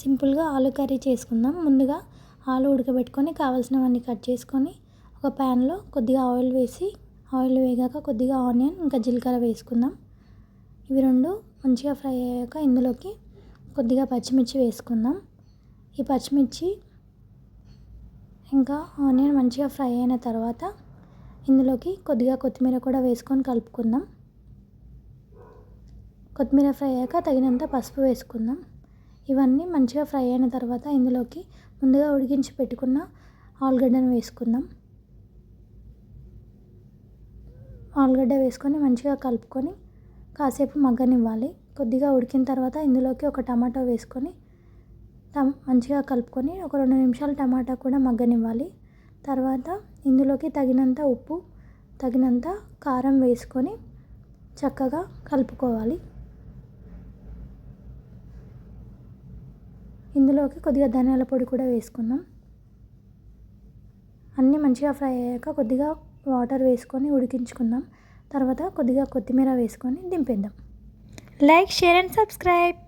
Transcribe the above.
సింపుల్గా ఆలు కర్రీ చేసుకుందాం. ముందుగా ఆలు ఉడకబెట్టుకొని కావాల్సినవన్నీ కట్ చేసుకొని ఒక ప్యాన్లో కొద్దిగా ఆయిల్ వేసి ఆయిల్ వేగాక కొద్దిగా ఆనియన్ ఇంకా జీలకర్ర వేసుకుందాం. ఇవి రెండు మంచిగా ఫ్రై అయ్యాక ఇందులోకి కొద్దిగా పచ్చిమిర్చి వేసుకుందాం. ఈ పచ్చిమిర్చి ఇంకా ఆనియన్ మంచిగా ఫ్రై అయిన తర్వాత ఇందులోకి కొద్దిగా కొత్తిమీర కూడా వేసుకొని కలుపుకుందాం. కొత్తిమీర ఫ్రై అయ్యాక తగినంత పసుపు వేసుకుందాం. ఇవన్నీ మంచిగా ఫ్రై అయిన తర్వాత ఇందులోకి ముందుగా ఉడికించి పెట్టుకున్న ఆలుగడ్డను వేసుకుందాం. ఆలుగడ్డ వేసుకొని మంచిగా కలుపుకొని కాసేపు మగ్గనివ్వాలి. కొద్దిగా ఉడికిన తర్వాత ఇందులోకి ఒక టమాటో వేసుకొని మంచిగా కలుపుకొని ఒక 2 నిమిషాలు టమాటా కూడా మగ్గనివ్వాలి. తర్వాత ఇందులోకి తగినంత ఉప్పు తగినంత కారం వేసుకొని చక్కగా కలుపుకోవాలి. ఇందులోకి కొద్దిగా ధనియాల పొడి కూడా వేసుకుందాం. అన్నీ మంచిగా ఫ్రై అయ్యాక కొద్దిగా వాటర్ వేసుకొని ఉడికించుకుందాం. తర్వాత కొద్దిగా కొత్తిమీర వేసుకొని దింపేద్దాం. Like, share and subscribe.